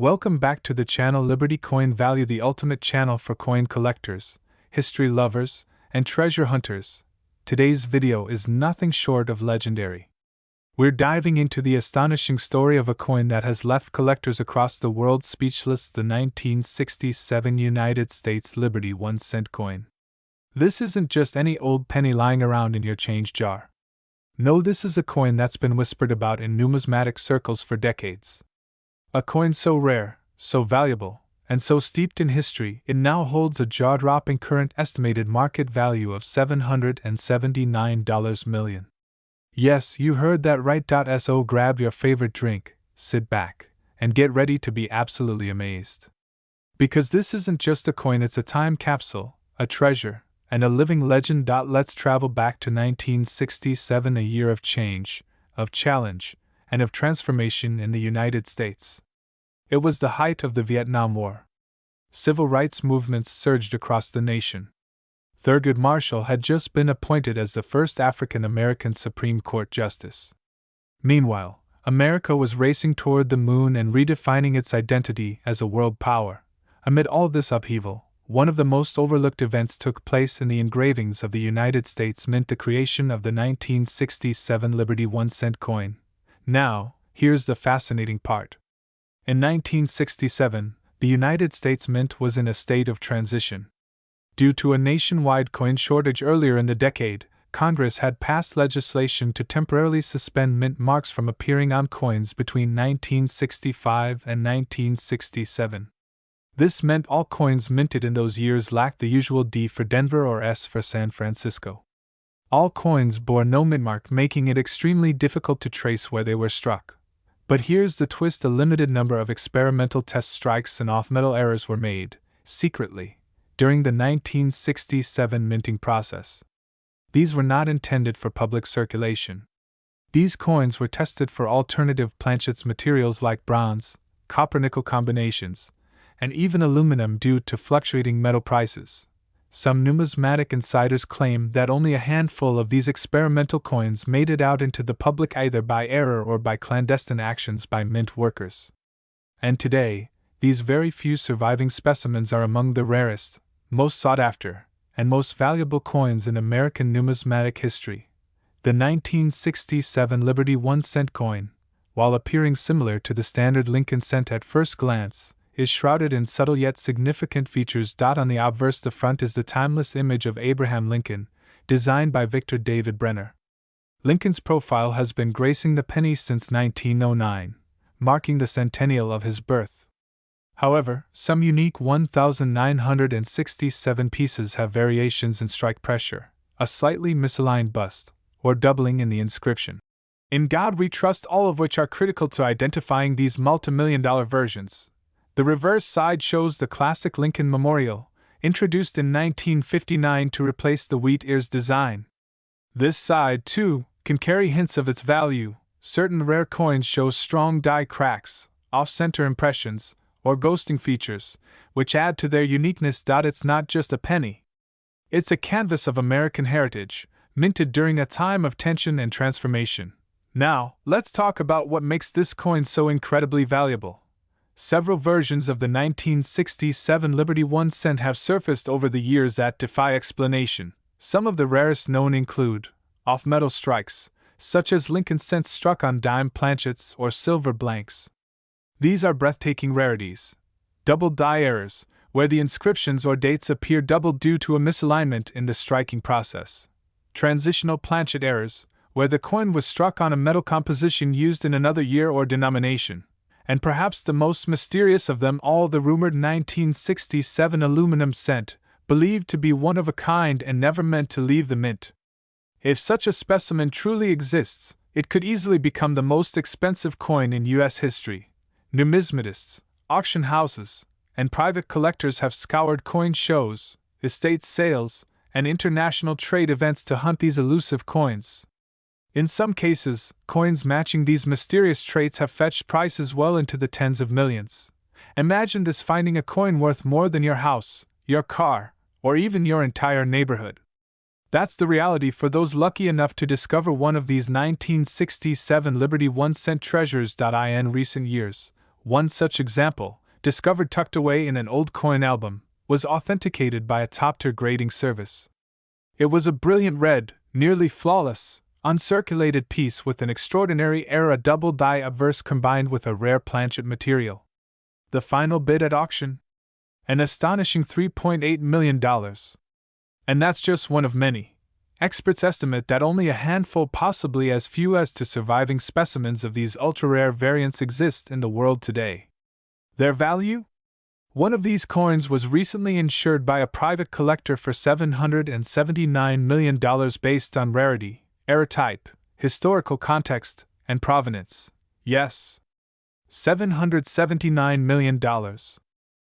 Welcome back to the channel Liberty Coin Value, the ultimate channel for coin collectors, history lovers, and treasure hunters. Today's video is nothing short of legendary. We're diving into the astonishing story of a coin that has left collectors across the world speechless, the 1967 United States Liberty 1-cent coin. This isn't just any old penny lying around in your change jar. No, this is a coin that's been whispered about in numismatic circles for decades. A coin so rare, so valuable, and so steeped in history, it now holds a jaw-dropping current estimated market value of $779 million. Yes, you heard that right. So grab your favorite drink, sit back, and get ready to be absolutely amazed. Because this isn't just a coin, it's a time capsule, a treasure, and a living legend. Let's travel back to 1967, a year of change, of challenge, and of transformation in the United States. It was the height of the Vietnam War. Civil rights movements surged across the nation. Thurgood Marshall had just been appointed as the first African American Supreme Court Justice. Meanwhile, America was racing toward the moon and redefining its identity as a world power. Amid all this upheaval, one of the most overlooked events took place in the engravings of the United States Mint, the creation of the 1967 Liberty 1-cent coin. Now, here's the fascinating part. In 1967, the United States Mint was in a state of transition. Due to a nationwide coin shortage earlier in the decade, Congress had passed legislation to temporarily suspend mint marks from appearing on coins between 1965 and 1967. This meant all coins minted in those years lacked the usual D for Denver or S for San Francisco. All coins bore no mint mark, making it extremely difficult to trace where they were struck. But here's the twist: a limited number of experimental test strikes and off-metal errors were made, secretly, during the 1967 minting process. These were not intended for public circulation. These coins were tested for alternative planchets materials like bronze, copper-nickel combinations, and even aluminum due to fluctuating metal prices. Some numismatic insiders claim that only a handful of these experimental coins made it out into the public, either by error or by clandestine actions by mint workers. And today, these very few surviving specimens are among the rarest, most sought after, and most valuable coins in American numismatic history. The 1967 Liberty 1-cent coin, while appearing similar to the standard Lincoln cent at first glance, is shrouded in subtle yet significant features. On the obverse, the front is the timeless image of Abraham Lincoln, designed by Victor David Brenner. Lincoln's profile has been gracing the penny since 1909, marking the centennial of his birth. However, some unique 1,967 pieces have variations in strike pressure, a slightly misaligned bust, or doubling in the inscription. "In God We Trust," all of which are critical to identifying these multimillion-dollar versions. The reverse side shows the classic Lincoln Memorial, introduced in 1959 to replace the wheat ears design. This side, too, can carry hints of its value. Certain rare coins show strong die cracks, off-center impressions, or ghosting features, which add to their uniqueness. It's not just a penny. It's a canvas of American heritage, minted during a time of tension and transformation. Now, let's talk about what makes this coin so incredibly valuable. Several versions of the 1967 Liberty 1-cent have surfaced over the years that defy explanation. Some of the rarest known include off-metal strikes, such as Lincoln cents struck on dime planchets or silver blanks. These are breathtaking rarities. Double die errors, where the inscriptions or dates appear doubled due to a misalignment in the striking process. Transitional planchet errors, where the coin was struck on a metal composition used in another year or denomination. And perhaps the most mysterious of them all, the rumored 1967 aluminum cent, believed to be one of a kind and never meant to leave the mint. If such a specimen truly exists, it could easily become the most expensive coin in U.S. history. Numismatists, auction houses, and private collectors have scoured coin shows, estate sales, and international trade events to hunt these elusive coins. In some cases, coins matching these mysterious traits have fetched prices well into the tens of millions. Imagine this: finding a coin worth more than your house, your car, or even your entire neighborhood. That's the reality for those lucky enough to discover one of these 1967 Liberty 1-cent treasures. In recent years, One such example, discovered tucked away in an old coin album, was authenticated by a top-tier grading service. It was a brilliant red, nearly flawless, uncirculated piece with an extraordinary era double die obverse combined with a rare planchet material. The final bid at auction? An astonishing $3.8 million. And that's just one of many. Experts estimate that only a handful, possibly as few as two surviving specimens of these ultra-rare variants exist in the world today. Their value? One of these coins was recently insured by a private collector for $779 million based on rarity, era type, historical context, and provenance. Yes. $779 million.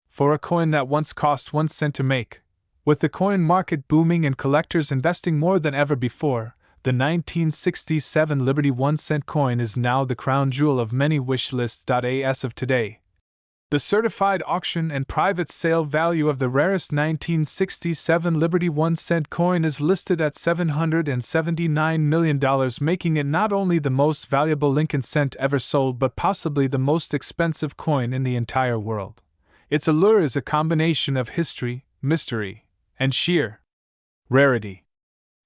For a coin that once cost 1 cent to make. With the coin market booming and collectors investing more than ever before, the 1967 Liberty 1-cent coin is now the crown jewel of many wish lists. As of today, the certified auction and private sale value of the rarest 1967 Liberty 1-cent coin is listed at $779 million, making it not only the most valuable Lincoln cent ever sold but possibly the most expensive coin in the entire world. Its allure is a combination of history, mystery, and sheer rarity.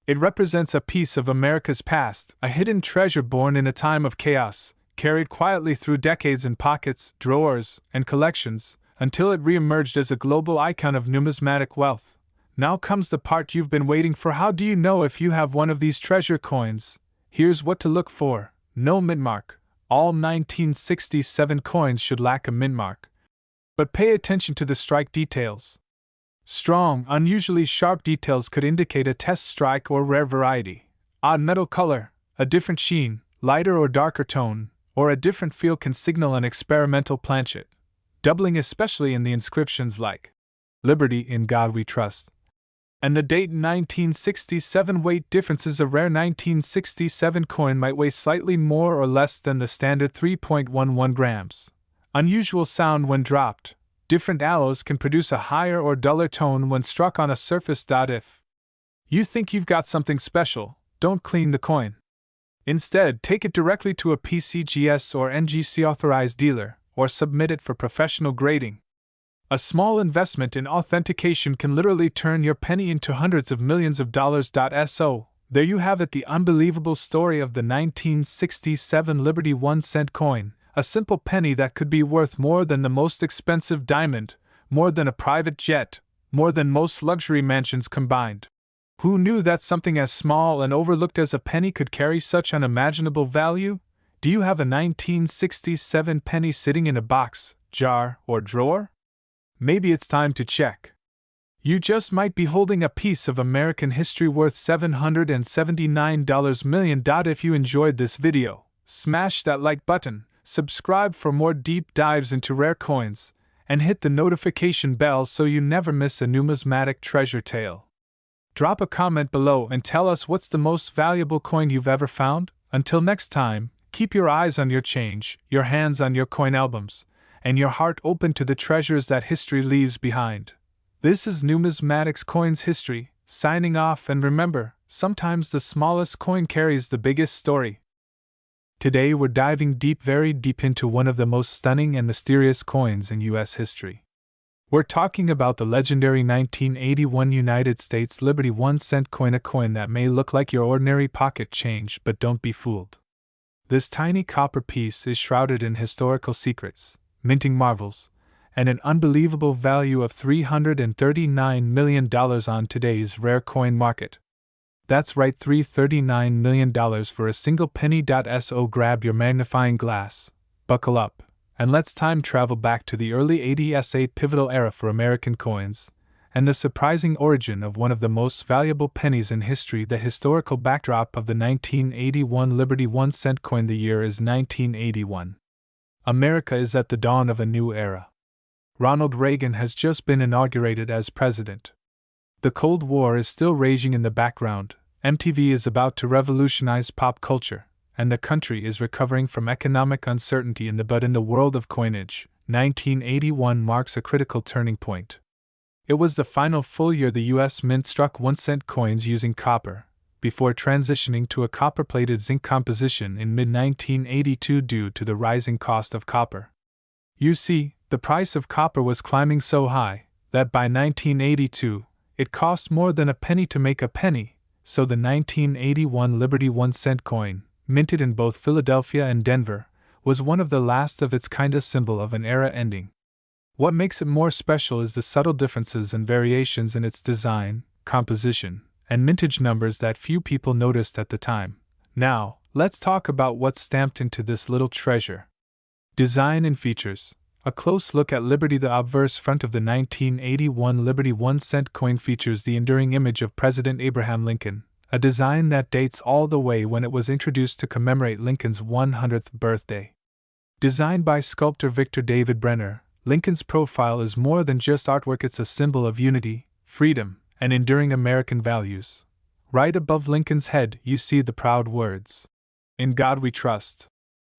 It represents a piece of America's past, a hidden treasure born in a time of chaos, carried quietly through decades in pockets, drawers, and collections, until it re-emerged as a global icon of numismatic wealth. Now comes the part you've been waiting for. How do you know if you have one of these treasure coins? Here's what to look for. No mint mark. All 1967 coins should lack a mint mark. But pay attention to the strike details. Strong, unusually sharp details could indicate a test strike or rare variety. Odd metal color, a different sheen, lighter or darker tone, or a different feel can signal an experimental planchet. Doubling especially in the inscriptions like Liberty, in God We Trust. And the date 1967 weight differences. A rare 1967 coin might weigh slightly more or less than the standard 3.11 grams. Unusual sound when dropped. Different alloys can produce a higher or duller tone when struck on a surface. If you think you've got something special, don't clean the coin. Instead, take it directly to a PCGS or NGC authorized dealer, or submit it for professional grading. A small investment in authentication can literally turn your penny into hundreds of millions of dollars. So, there you have it, the unbelievable story of the 1967 Liberty 1-cent coin. A simple penny that could be worth more than the most expensive diamond, more than a private jet, more than most luxury mansions combined. Who knew that something as small and overlooked as a penny could carry such unimaginable value? Do you have a 1967 penny sitting in a box, jar, or drawer? Maybe it's time to check. You just might be holding a piece of American history worth $779 million. If you enjoyed this video, smash that like button. Subscribe for more deep dives into rare coins, and hit the notification bell so you never miss a numismatic treasure tale. Drop a comment below and tell us what's the most valuable coin you've ever found. Until next time, keep your eyes on your change, your hands on your coin albums, and your heart open to the treasures that history leaves behind. This is Numismatics Coins History, signing off, and remember, sometimes the smallest coin carries the biggest story. Today we're diving deep, very deep into one of the most stunning and mysterious coins in U.S. history. We're talking about the legendary 1981 United States Liberty 1-cent coin, a coin that may look like your ordinary pocket change, but don't be fooled. This tiny copper piece is shrouded in historical secrets, minting marvels, and an unbelievable value of $339 million on today's rare coin market. That's right, $339 million for a single penny. So grab your magnifying glass, buckle up, and let's time travel back to the early 80s, a pivotal era for American coins, and the surprising origin of one of the most valuable pennies in history. The historical backdrop of the 1981 Liberty 1-cent coin. The year is 1981. America is at the dawn of a new era. Ronald Reagan has just been inaugurated as president. The Cold War is still raging in the background, MTV is about to revolutionize pop culture, and the country is recovering from economic uncertainty in the world of coinage. 1981 marks a critical turning point. It was the final full year the U.S. Mint struck 1-cent coins using copper, before transitioning to a copper-plated zinc composition in mid-1982 due to the rising cost of copper. You see, the price of copper was climbing so high that by 1982, it cost more than a penny to make a penny, so the 1981 Liberty 1-cent coin, minted in both Philadelphia and Denver, was one of the last of its kind, a symbol of an era ending. What makes it more special is the subtle differences and variations in its design, composition, and mintage numbers that few people noticed at the time. Now, let's talk about what's stamped into this little treasure. Design and features. A close look at Liberty. The obverse front of the 1981 Liberty 1-cent coin features the enduring image of President Abraham Lincoln, a design that dates all the way when it was introduced to commemorate Lincoln's 100th birthday. Designed by sculptor Victor David Brenner, Lincoln's profile is more than just artwork, it's a symbol of unity, freedom, and enduring American values. Right above Lincoln's head, you see the proud words, "In God We Trust."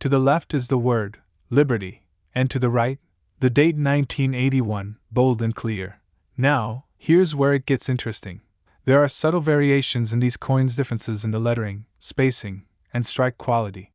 To the left is the word, Liberty, and to the right, the date 1981, bold and clear. Now, here's where it gets interesting. There are subtle variations in these coins, differences in the lettering, spacing, and strike quality.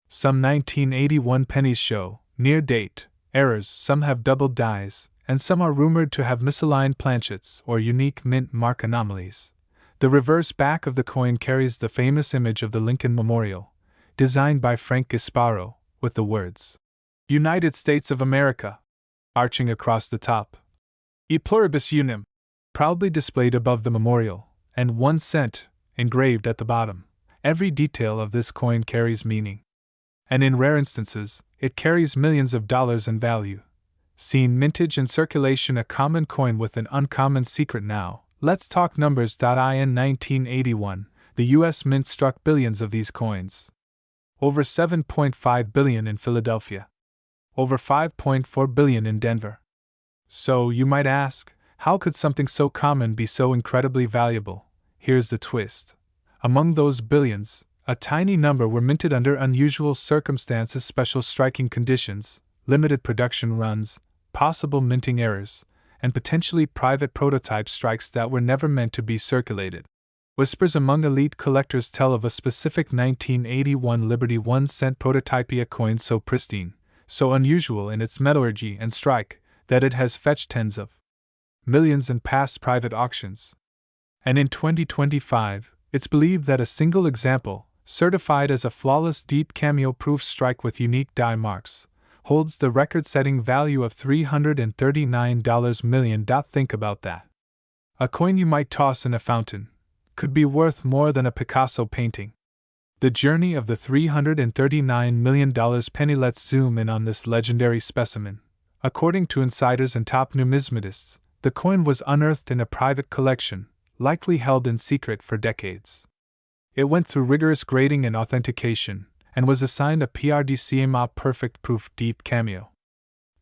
Some 1981 pennies show near date errors, some have doubled dies, and some are rumored to have misaligned planchets or unique mint mark anomalies. The reverse back of the coin carries the famous image of the Lincoln Memorial, designed by Frank Gasparo, with the words, "United States of America," arching across the top. "E pluribus unum," proudly displayed above the memorial, and 1 cent, engraved at the bottom. Every detail of this coin carries meaning. And in rare instances, it carries millions of dollars in value. Seen mintage and circulation, a common coin with an uncommon secret. Now, let's talk numbers. In 1981, the U.S. Mint struck billions of these coins. Over 7.5 billion in Philadelphia. Over 5.4 billion in Denver. So, you might ask, how could something so common be so incredibly valuable? Here's the twist. Among those billions, a tiny number were minted under unusual circumstances, special striking conditions, limited production runs, possible minting errors, and potentially private prototype strikes that were never meant to be circulated. Whispers among elite collectors tell of a specific 1981 Liberty 1-cent prototype, a coin so pristine, so unusual in its metallurgy and strike, that it has fetched tens of millions in past private auctions. And in 2025, it's believed that a single example, certified as a flawless deep cameo-proof strike with unique die marks, holds the record-setting value of $339 million. Think about that. A coin you might toss in a fountain could be worth more than a Picasso painting. The journey of the $339 million penny. Let's zoom in on this legendary specimen. According to insiders and top numismatists, the coin was unearthed in a private collection, likely held in secret for decades. It went through rigorous grading and authentication, and was assigned a PRDCMA perfect proof deep cameo.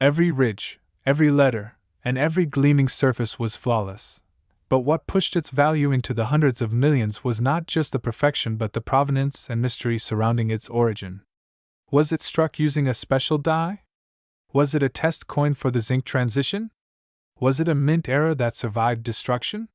Every ridge, every letter, and every gleaming surface was flawless. But what pushed its value into the hundreds of millions was not just the perfection but the provenance and mystery surrounding its origin. Was it struck using a special die? Was it a test coin for the zinc transition? Was it a mint error that survived destruction?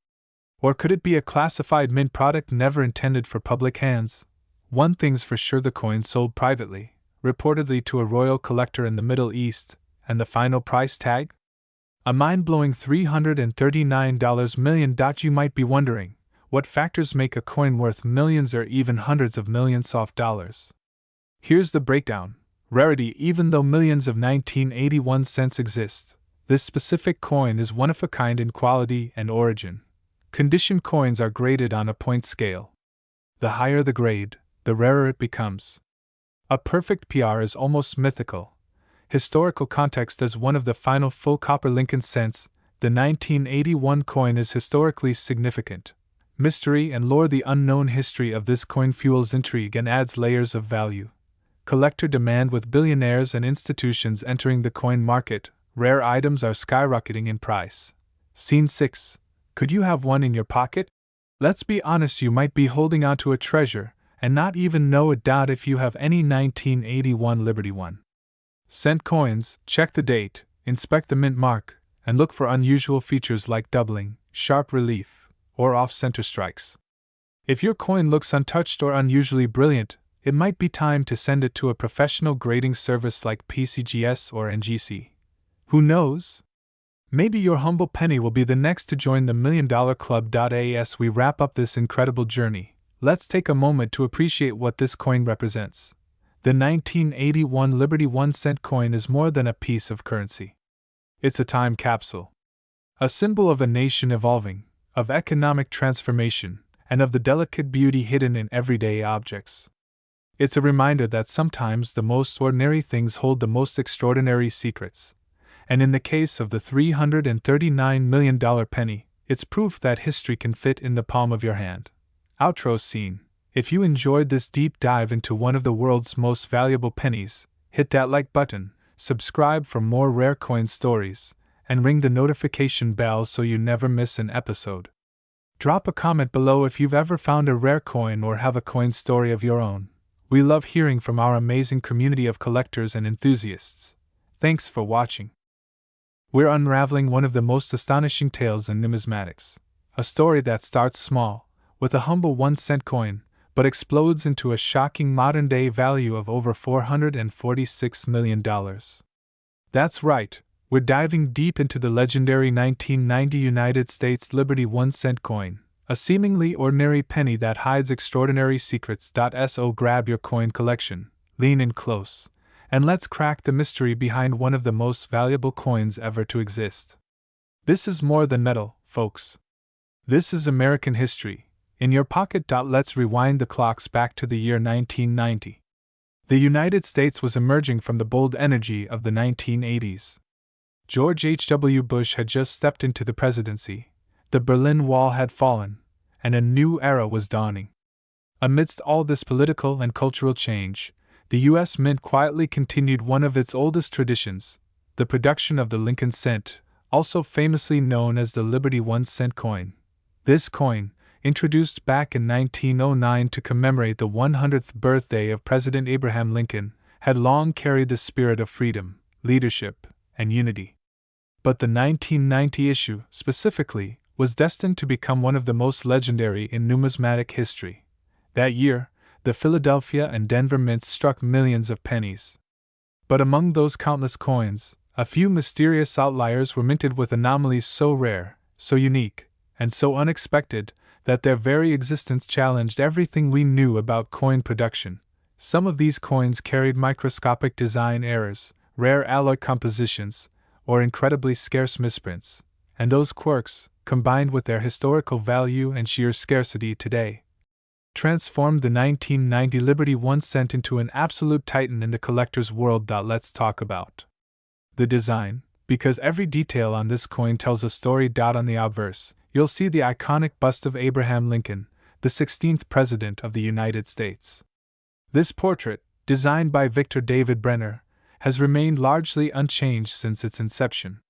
Or could it be a classified mint product never intended for public hands? One thing's for sure, the coin sold privately, reportedly to a royal collector in the Middle East, and the final price tag? A mind-blowing $339 million. You might be wondering, what factors make a coin worth millions or even hundreds of millions of dollars? Here's the breakdown. Rarity. Even though millions of 1981 cents exist, this specific coin is one of a kind in quality and origin. Condition coins are graded on a point scale. The higher the grade, the rarer it becomes. A perfect PR is almost mythical. Historical context. As one of the final full copper Lincoln cents, the 1981 coin is historically significant. Mystery and lore. The unknown history of this coin fuels intrigue and adds layers of value. Collector demand. With billionaires and institutions entering the coin market, rare items are skyrocketing in price. Scene 6. Could you have one in your pocket? Let's be honest, you might be holding onto a treasure and not even know it. If you have any 1981 Liberty 1-cent coins, check the date, inspect the mint mark, and look for unusual features like doubling, sharp relief, or off-center strikes. If your coin looks untouched or unusually brilliant, it might be time to send it to a professional grading service like PCGS or NGC. Who knows? Maybe your humble penny will be the next to join the $1 Million Club. As we wrap up this incredible journey, let's take a moment to appreciate what this coin represents. The 1981 Liberty 1-cent coin is more than a piece of currency. It's a time capsule. A symbol of a nation evolving, of economic transformation, and of the delicate beauty hidden in everyday objects. It's a reminder that sometimes the most ordinary things hold the most extraordinary secrets. And in the case of the $339 million penny, it's proof that history can fit in the palm of your hand. Outro scene. If you enjoyed this deep dive into one of the world's most valuable pennies, hit that like button, subscribe for more rare coin stories, and ring the notification bell so you never miss an episode. Drop a comment below if you've ever found a rare coin or have a coin story of your own. We love hearing from our amazing community of collectors and enthusiasts. Thanks for watching. We're unraveling one of the most astonishing tales in numismatics. A story that starts small, with a humble 1-cent coin, but explodes into a shocking modern-day value of over $446 million. That's right, we're diving deep into the legendary 1990 United States Liberty 1-cent coin, a seemingly ordinary penny that hides extraordinary secrets. So grab your coin collection, lean in close, and let's crack the mystery behind one of the most valuable coins ever to exist. This is more than metal, folks. This is American history. In your pocket. Let's rewind the clocks back to the year 1990. The United States was emerging from the bold energy of the 1980s. George H.W. Bush had just stepped into the presidency, the Berlin Wall had fallen, and a new era was dawning. Amidst all this political and cultural change, the U.S. Mint quietly continued one of its oldest traditions, the production of the Lincoln cent, also famously known as the Liberty 1-cent coin. This coin, introduced back in 1909 to commemorate the 100th birthday of President Abraham Lincoln, had long carried the spirit of freedom, leadership, and unity. But the 1990 issue, specifically, was destined to become one of the most legendary in numismatic history. That year, the Philadelphia and Denver mints struck millions of pennies. But among those countless coins, a few mysterious outliers were minted with anomalies so rare, so unique, and so unexpected, that their very existence challenged everything we knew about coin production. Some of these coins carried microscopic design errors, rare alloy compositions, or incredibly scarce misprints, and those quirks, combined with their historical value and sheer scarcity today, transformed the 1990 Liberty 1-cent into an absolute titan in the collector's world. Let's talk about the design, because every detail on this coin tells a story. On the obverse, you'll see the iconic bust of Abraham Lincoln, the 16th President of the United States. This portrait, designed by Victor David Brenner, has remained largely unchanged since its inception.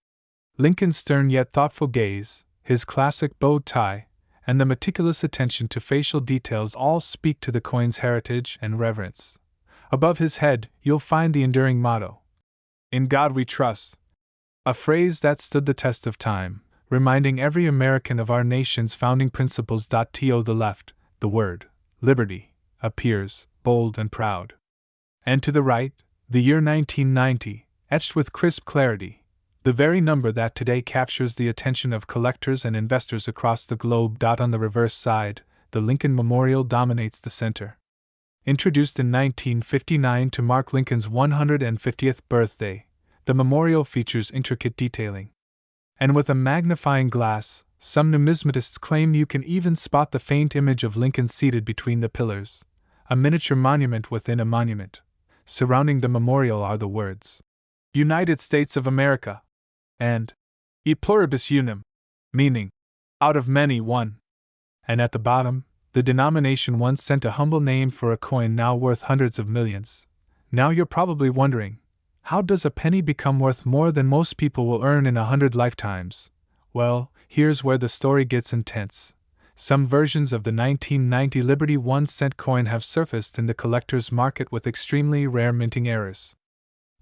Lincoln's stern yet thoughtful gaze, his classic bow tie, and the meticulous attention to facial details all speak to the coin's heritage and reverence. Above his head, you'll find the enduring motto, "In God We Trust," a phrase that stood the test of time, reminding every American of our nation's founding principles. To the left, the word, liberty, appears, bold and proud. And to the right, the year 1990, etched with crisp clarity, the very number that today captures the attention of collectors and investors across the globe. On the reverse side, the Lincoln Memorial dominates the center. Introduced in 1959 to mark Lincoln's 150th birthday, the memorial features intricate detailing. And with a magnifying glass, some numismatists claim you can even spot the faint image of Lincoln seated between the pillars, a miniature monument within a monument. Surrounding the memorial are the words, "United States of America," and "E pluribus unum," meaning, "out of many, one." And at the bottom, the denomination 1-cent, a humble name for a coin now worth hundreds of millions. Now you're probably wondering, how does a penny become worth more than most people will earn in 100 lifetimes? Well, here's where the story gets intense. Some versions of the 1990 Liberty 1-cent coin have surfaced in the collector's market with extremely rare minting errors.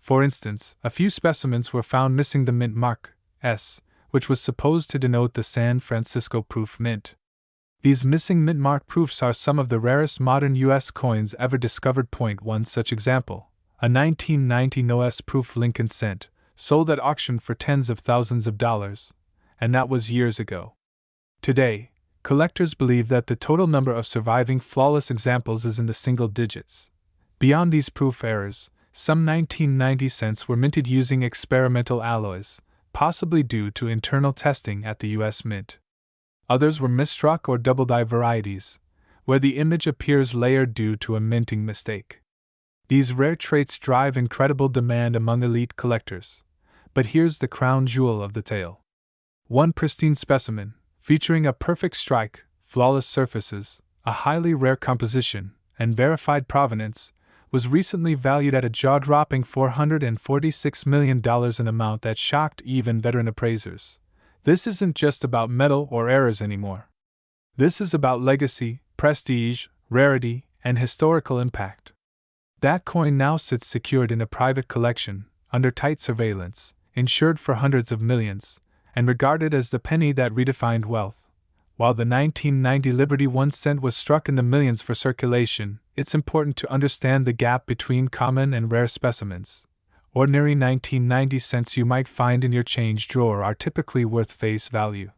For instance, a few specimens were found missing the mint mark, S, which was supposed to denote the San Francisco proof mint. These missing mint mark proofs are some of the rarest modern U.S. coins ever discovered. Point one such example: a 1990 no-S proof Lincoln cent, sold at auction for tens of thousands of dollars, and that was years ago. Today, collectors believe that the total number of surviving flawless examples is in the single digits. Beyond these proof errors, some 1990 cents were minted using experimental alloys, possibly due to internal testing at the U.S. Mint. Others were misstruck or double-die varieties, where the image appears layered due to a minting mistake. These rare traits drive incredible demand among elite collectors. But here's the crown jewel of the tale. One pristine specimen, featuring a perfect strike, flawless surfaces, a highly rare composition, and verified provenance, was recently valued at a jaw-dropping $446 million, an amount that shocked even veteran appraisers. This isn't just about metal or errors anymore. This is about legacy, prestige, rarity, and historical impact. That coin now sits secured in a private collection, under tight surveillance, insured for hundreds of millions, and regarded as the penny that redefined wealth. While the 1990 Liberty 1 cent was struck in the millions for circulation, it's important to understand the gap between common and rare specimens. Ordinary 1990 cents you might find in your change drawer are typically worth face value,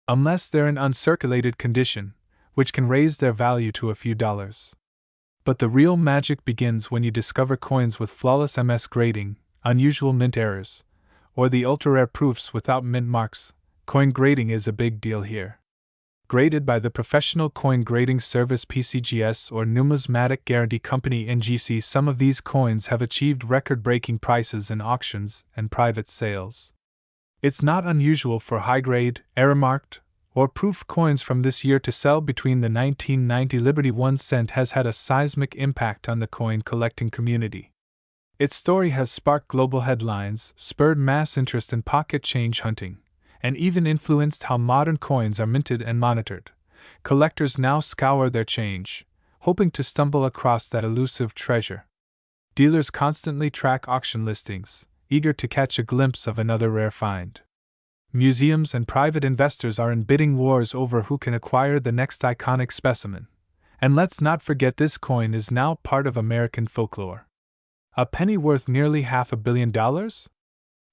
unless they're in uncirculated condition, which can raise their value to a few dollars. But the real magic begins when you discover coins with flawless MS grading, unusual mint errors, or the ultra-rare proofs without mint marks. Coin grading is a big deal here. Graded by the professional coin grading service PCGS or numismatic guarantee company NGC, some of these coins have achieved record-breaking prices in auctions and private sales. It's not unusual for high-grade, error-marked, or proof coins from this year to sell. Between the 1990 Liberty 1 cent has had a seismic impact on the coin collecting community. Its story has sparked global headlines, spurred mass interest in pocket change hunting, and even influenced how modern coins are minted and monitored. Collectors now scour their change, hoping to stumble across that elusive treasure. Dealers constantly track auction listings, eager to catch a glimpse of another rare find. Museums and private investors are in bidding wars over who can acquire the next iconic specimen. And let's not forget, this coin is now part of American folklore. A penny worth nearly $500 million?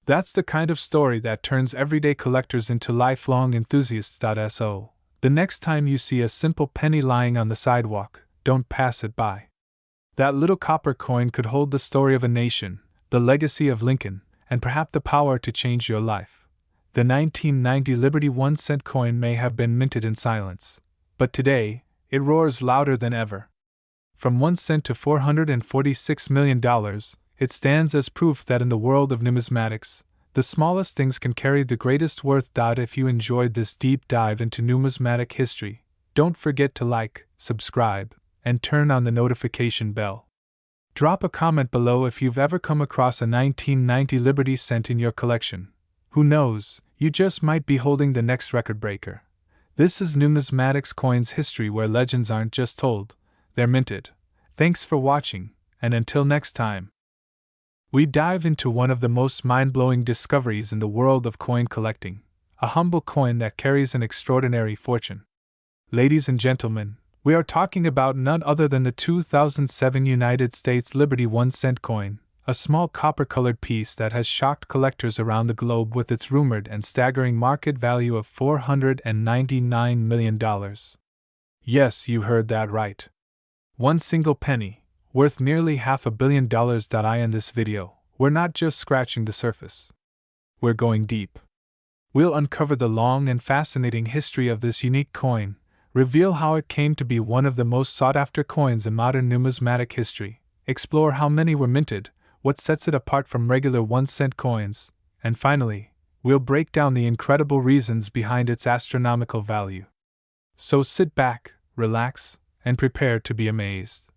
That's the kind of story that turns everyday collectors into lifelong enthusiasts. So, the next time you see a simple penny lying on the sidewalk, don't pass it by. That little copper coin could hold the story of a nation, the legacy of Lincoln, and perhaps the power to change your life. The 1990 Liberty 1 cent coin may have been minted in silence, but today, it roars louder than ever. From 1 cent to $446 million, it stands as proof that in the world of numismatics, the smallest things can carry the greatest worth. If you enjoyed this deep dive into numismatic history, don't forget to like, subscribe, and turn on the notification bell. Drop a comment below if you've ever come across a 1990 Liberty cent in your collection. Who knows, you just might be holding the next record breaker. This is Numismatics Coins History, where legends aren't just told, they're minted. Thanks for watching, and until next time. We dive into one of the most mind-blowing discoveries in the world of coin collecting, a humble coin that carries an extraordinary fortune. Ladies and gentlemen, we are talking about none other than the 2007 United States Liberty 1 cent coin, a small copper-colored piece that has shocked collectors around the globe with its rumored and staggering market value of $499 million. Yes, you heard that right. One single penny, worth nearly $500 million. In this video, we're not just scratching the surface. We're going deep. We'll uncover the long and fascinating history of this unique coin, reveal how it came to be one of the most sought-after coins in modern numismatic history, explore how many were minted, what sets it apart from regular 1 cent coins, and finally, we'll break down the incredible reasons behind its astronomical value. So sit back, relax, and prepare to be amazed.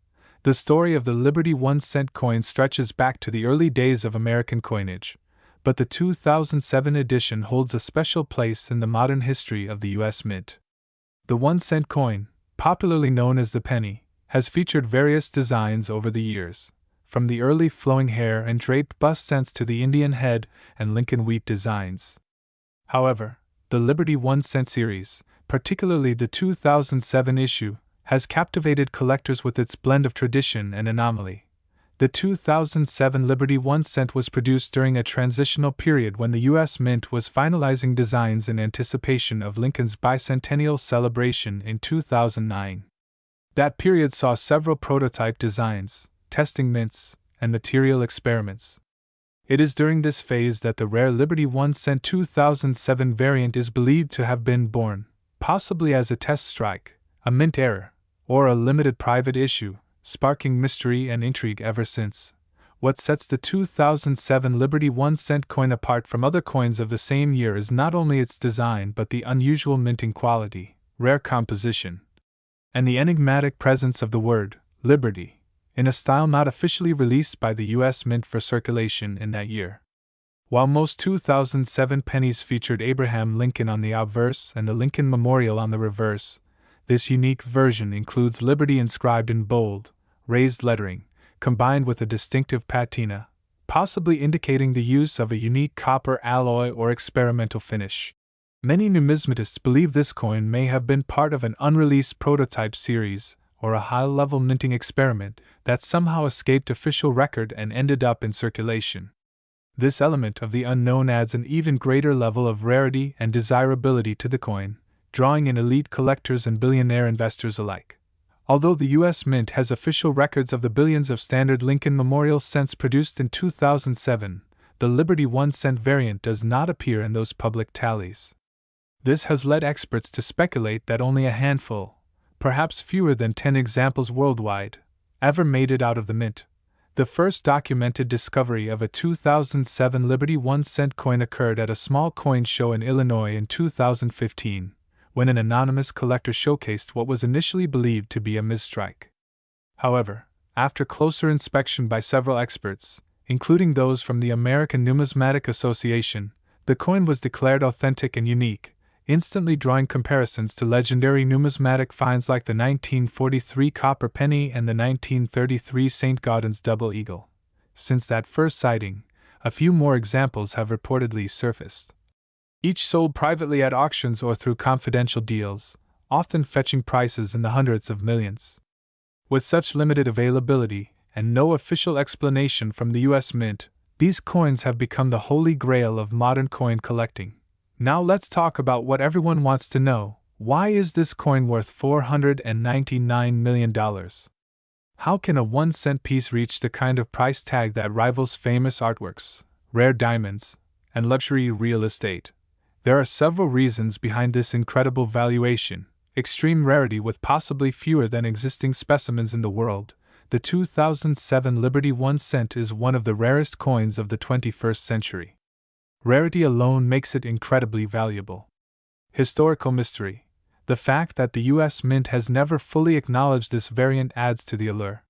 The story of the Liberty 1 cent coin stretches back to the early days of American coinage, but the 2007 edition holds a special place in the modern history of the U.S. Mint. The 1 cent coin, popularly known as the penny, has featured various designs over the years, from the early flowing hair and draped bust cents to the Indian head and Lincoln wheat designs. However, the Liberty 1 cent series, particularly the 2007 issue, has captivated collectors with its blend of tradition and anomaly. The 2007 Liberty 1 cent was produced during a transitional period when the U.S. Mint was finalizing designs in anticipation of Lincoln's bicentennial celebration in 2009. That period saw several prototype designs, testing mints, and material experiments. It is during this phase that the rare Liberty 1 cent 2007 variant is believed to have been born, possibly as a test strike, a mint error, or a limited private issue, sparking mystery and intrigue ever since. What sets the 2007 Liberty 1 cent coin apart from other coins of the same year is not only its design but the unusual minting quality, rare composition, and the enigmatic presence of the word Liberty, in a style not officially released by the U.S. Mint for circulation in that year. While most 2007 pennies featured Abraham Lincoln on the obverse and the Lincoln Memorial on the reverse, this unique version includes Liberty inscribed in bold, raised lettering, combined with a distinctive patina, possibly indicating the use of a unique copper alloy or experimental finish. Many numismatists believe this coin may have been part of an unreleased prototype series or a high-level minting experiment that somehow escaped official record and ended up in circulation. This element of the unknown adds an even greater level of rarity and desirability to the coin, drawing in elite collectors and billionaire investors alike. Although the U.S. Mint has official records of the billions of standard Lincoln Memorial cents produced in 2007, the Liberty 1 cent variant does not appear in those public tallies. This has led experts to speculate that only a handful, perhaps fewer than 10 examples worldwide, ever made it out of the mint. The first documented discovery of a 2007 Liberty 1 cent coin occurred at a small coin show in Illinois in 2015, when an anonymous collector showcased what was initially believed to be a misstrike. However, after closer inspection by several experts, including those from the American Numismatic Association, the coin was declared authentic and unique, instantly drawing comparisons to legendary numismatic finds like the 1943 copper penny and the 1933 St. Gaudens double eagle. Since that first sighting, a few more examples have reportedly surfaced. Each sold privately at auctions or through confidential deals, often fetching prices in the hundreds of millions. With such limited availability and no official explanation from the U.S. Mint, these coins have become the holy grail of modern coin collecting. Now let's talk about what everyone wants to know. Why is this coin worth $499 million? How can a 1 cent piece reach the kind of price tag that rivals famous artworks, rare diamonds, and luxury real estate? There are several reasons behind this incredible valuation: extreme rarity with possibly fewer than existing specimens in the world. The 2007 Liberty 1 cent is one of the rarest coins of the 21st century. Rarity alone makes it incredibly valuable. Historical mystery: the fact that the U.S. Mint has never fully acknowledged this variant adds to the allure.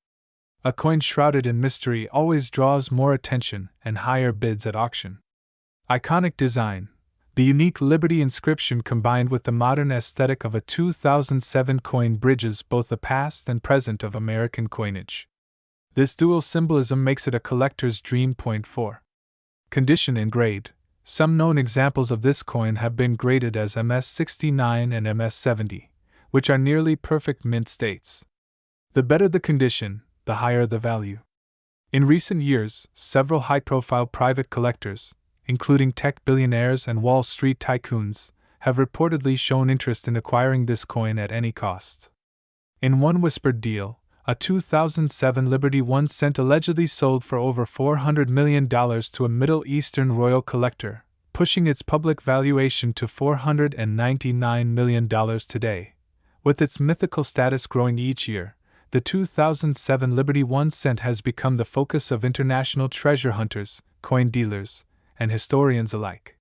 A coin shrouded in mystery always draws more attention and higher bids at auction. Iconic design: the unique Liberty inscription combined with the modern aesthetic of a 2007 coin bridges both the past and present of American coinage. This dual symbolism makes it a collector's dream. Point 4. Condition and grade: some known examples of this coin have been graded as MS69 and MS70, which are nearly perfect mint states. The better the condition, the higher the value. In recent years, several high-profile private collectors, including tech billionaires and Wall Street tycoons, have reportedly shown interest in acquiring this coin at any cost. In one whispered deal, a 2007 Liberty 1 cent allegedly sold for over $400 million to a Middle Eastern royal collector, pushing its public valuation to $499 million today. With its mythical status growing each year, the 2007 Liberty 1 cent has become the focus of international treasure hunters, coin dealers, and historians alike.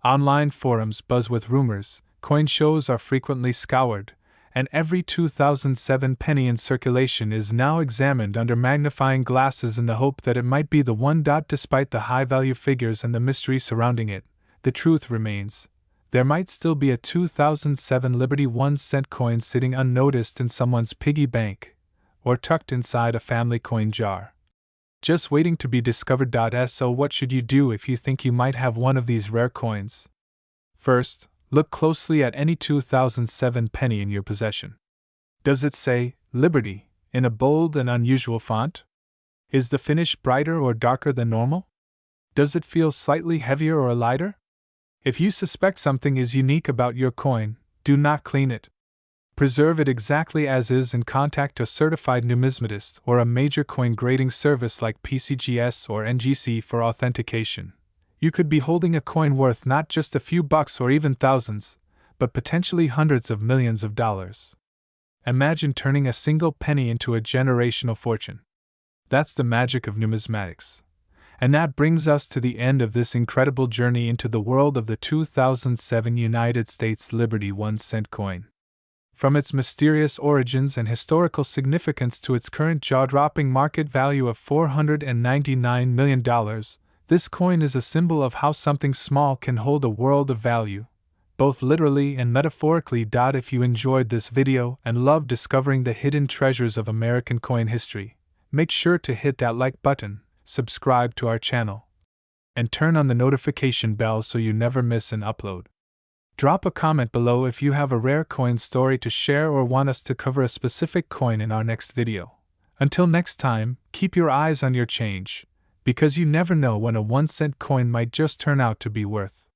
Online forums buzz with rumors, coin shows are frequently scoured, and every 2007 penny in circulation is now examined under magnifying glasses in the hope that it might be the one. Despite the high-value figures and the mystery surrounding it, the truth remains: there might still be a 2007 Liberty 1 cent coin sitting unnoticed in someone's piggy bank, or tucked inside a family coin jar, just waiting to be discovered. So what should you do if you think you might have one of these rare coins? First, Look closely at any 2007 penny in your possession. Does it say Liberty in a bold and unusual font? Is the finish brighter or darker than normal? Does it feel slightly heavier or lighter? If you suspect something is unique about your coin, do not clean it. Preserve it exactly as is and contact a certified numismatist or a major coin grading service like PCGS or NGC for authentication. You could be holding a coin worth not just a few bucks or even thousands, but potentially hundreds of millions of dollars. Imagine turning a single penny into a generational fortune. That's the magic of numismatics. And that brings us to the end of this incredible journey into the world of the 2007 United States Liberty 1-cent coin. From its mysterious origins and historical significance to its current jaw-dropping market value of $499 million, this coin is a symbol of how something small can hold a world of value, both literally and metaphorically. If you enjoyed this video and love discovering the hidden treasures of American coin history, make sure to hit that like button, subscribe to our channel, and turn on the notification bell so you never miss an upload. Drop a comment below if you have a rare coin story to share or want us to cover a specific coin in our next video. Until next time, keep your eyes on your change, because you never know when a 1-cent coin might just turn out to be worth.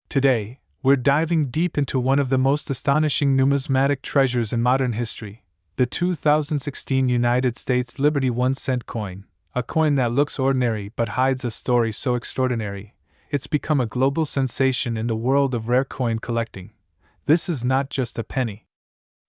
Today, we're diving deep into one of the most astonishing numismatic treasures in modern history, the 2016 United States Liberty 1-cent coin, a coin that looks ordinary but hides a story so extraordinary. It's become a global sensation in the world of rare coin collecting. This is not just a penny.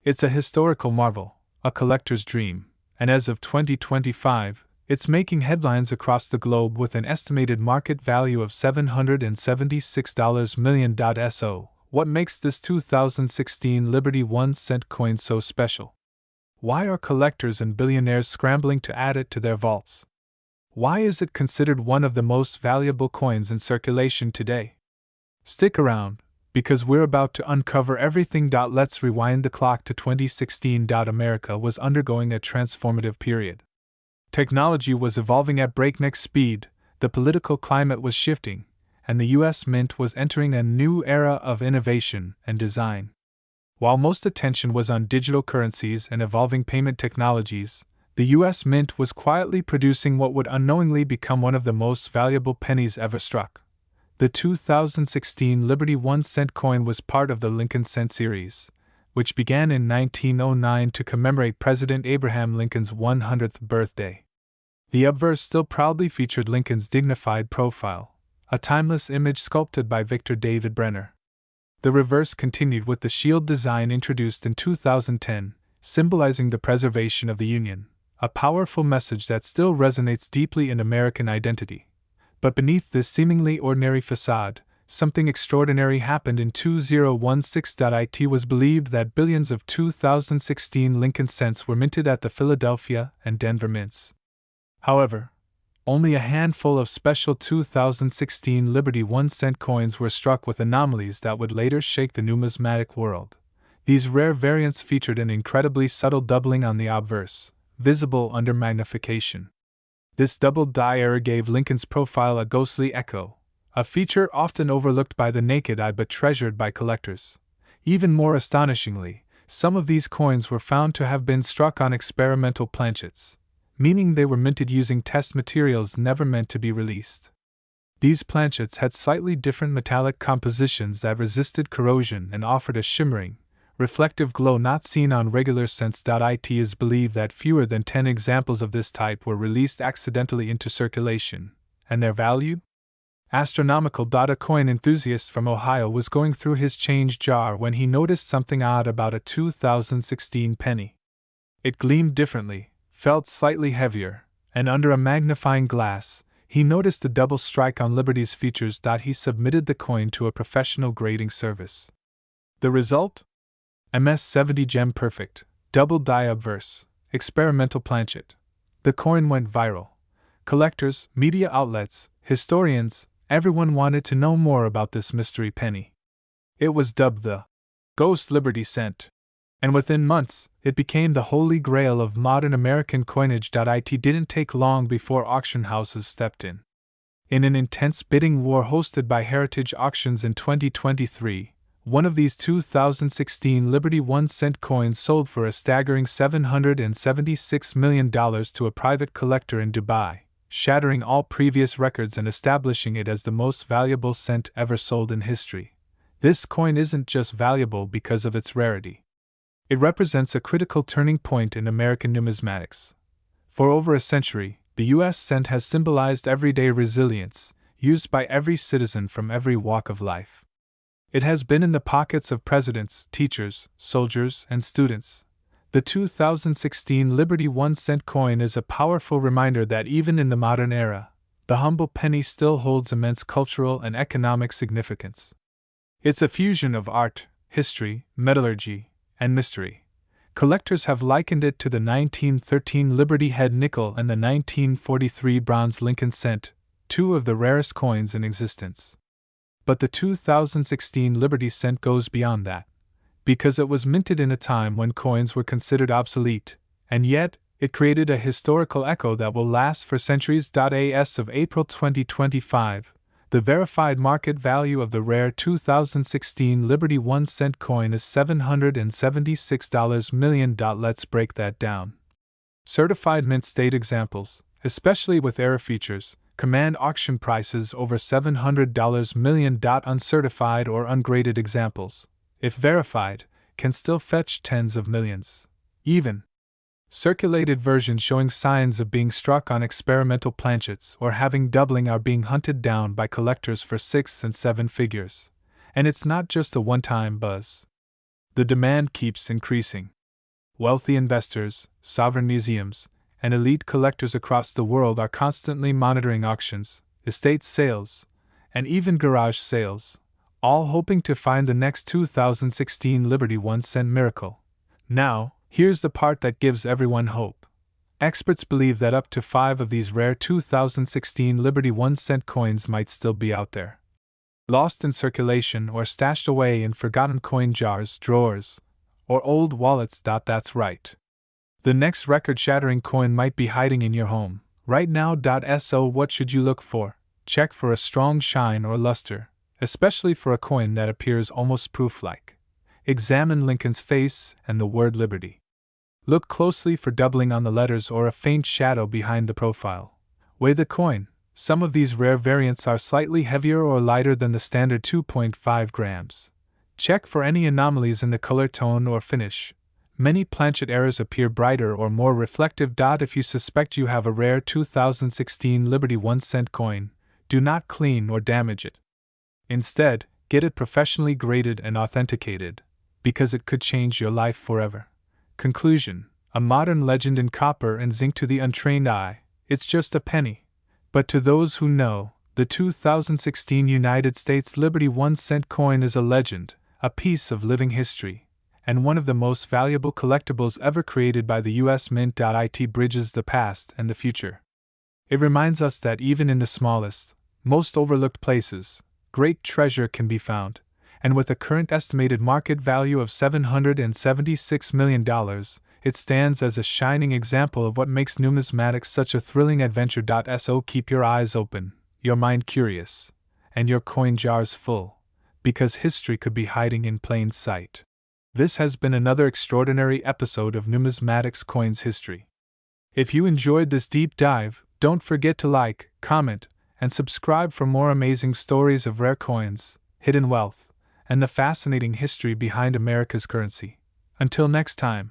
It's a historical marvel, a collector's dream, and as of 2025, it's making headlines across the globe with an estimated market value of $776 million. So, what makes this 2016 Liberty 1-cent coin so special? Why are collectors and billionaires scrambling to add it to their vaults? Why is it considered one of the most valuable coins in circulation today? Stick around, because we're about to uncover everything. Let's rewind the clock to 2016. America was undergoing a transformative period. Technology was evolving at breakneck speed, the political climate was shifting, and the U.S. Mint was entering a new era of innovation and design. While most attention was on digital currencies and evolving payment technologies, the U.S. Mint was quietly producing what would unknowingly become one of the most valuable pennies ever struck. The 2016 Liberty 1-cent coin was part of the Lincoln Cent series, which began in 1909 to commemorate President Abraham Lincoln's 100th birthday. The obverse still proudly featured Lincoln's dignified profile, a timeless image sculpted by Victor David Brenner. The reverse continued with the shield design introduced in 2010, symbolizing the preservation of the Union. A powerful message that still resonates deeply in American identity. But beneath this seemingly ordinary facade, something extraordinary happened in 2016. It was believed that billions of 2016 Lincoln cents were minted at the Philadelphia and Denver mints. However, only a handful of special 2016 Liberty 1-cent coins were struck with anomalies that would later shake the numismatic world. These rare variants featured an incredibly subtle doubling on the obverse, visible under magnification. This doubled die error gave Lincoln's profile a ghostly echo, a feature often overlooked by the naked eye but treasured by collectors. Even more astonishingly, some of these coins were found to have been struck on experimental planchets, meaning they were minted using test materials never meant to be released. These planchets had slightly different metallic compositions that resisted corrosion and offered a shimmering, reflective glow not seen on regular cents. It is believed that fewer than 10 examples of this type were released accidentally into circulation, and their value? Astronomical. A coin enthusiast from Ohio was going through his change jar when he noticed something odd about a 2016 penny. It gleamed differently, felt slightly heavier, and under a magnifying glass, he noticed a double strike on Liberty's features. He submitted the coin to a professional grading service. The result? MS-70 Gem Perfect, double die obverse, experimental planchet. The coin went viral. Collectors, media outlets, historians, everyone wanted to know more about this mystery penny. It was dubbed the Ghost Liberty Cent, and within months, it became the holy grail of modern American coinage. It didn't take long before auction houses stepped in. In an intense bidding war hosted by Heritage Auctions in 2023, One of these 2016 Liberty 1-cent coins sold for a staggering $776 million to a private collector in Dubai, shattering all previous records and establishing it as the most valuable cent ever sold in history. This coin isn't just valuable because of its rarity. It represents a critical turning point in American numismatics. For over a century, the U.S. cent has symbolized everyday resilience, used by every citizen from every walk of life. It has been in the pockets of presidents, teachers, soldiers, and students. The 2016 Liberty 1-cent coin is a powerful reminder that even in the modern era, the humble penny still holds immense cultural and economic significance. It's a fusion of art, history, metallurgy, and mystery. Collectors have likened it to the 1913 Liberty Head nickel and the 1943 bronze Lincoln cent, two of the rarest coins in existence. But the 2016 Liberty cent goes beyond that, because it was minted in a time when coins were considered obsolete, and yet, it created a historical echo that will last for centuries. As of April 2025, the verified market value of the rare 2016 Liberty 1-cent coin is $776 million. Let's break that down. Certified mint state examples, especially with error features, command auction prices over $700 million. Uncertified or ungraded examples, if verified, can still fetch tens of millions. Even circulated versions showing signs of being struck on experimental planchets or having doubling are being hunted down by collectors for 6 and 7 figures. And it's not just a one-time buzz. The demand keeps increasing. Wealthy investors, sovereign museums, and elite collectors across the world are constantly monitoring auctions, estate sales, and even garage sales, all hoping to find the next 2016 Liberty 1-cent miracle. Now, here's the part that gives everyone hope. Experts believe that up to 5 of these rare 2016 Liberty 1-cent coins might still be out there, lost in circulation or stashed away in forgotten coin jars, drawers, or old wallets. That's right. The next record-shattering coin might be hiding in your home right now. So what should you look for? Check for a strong shine or luster, especially for a coin that appears almost proof-like. Examine Lincoln's face and the word Liberty. Look closely for doubling on the letters or a faint shadow behind the profile. Weigh the coin. Some of these rare variants are slightly heavier or lighter than the standard 2.5 grams. Check for any anomalies in the color tone or finish. Many planchet errors appear brighter or more reflective. If you suspect you have a rare 2016 Liberty 1-cent coin, do not clean or damage it. Instead, get it professionally graded and authenticated, because it could change your life forever. Conclusion: a modern legend in copper and zinc. To the untrained eye, it's just a penny. But to those who know, the 2016 United States Liberty 1-cent coin is a legend, a piece of living history, and one of the most valuable collectibles ever created by the U.S. Mint. It bridges the past and the future. It reminds us that even in the smallest, most overlooked places, great treasure can be found, and with a current estimated market value of $776 million, it stands as a shining example of what makes numismatics such a thrilling adventure. So keep your eyes open, your mind curious, and your coin jars full, because history could be hiding in plain sight. This has been another extraordinary episode of Numismatics Coins History. If you enjoyed this deep dive, don't forget to like, comment, and subscribe for more amazing stories of rare coins, hidden wealth, and the fascinating history behind America's currency. Until next time.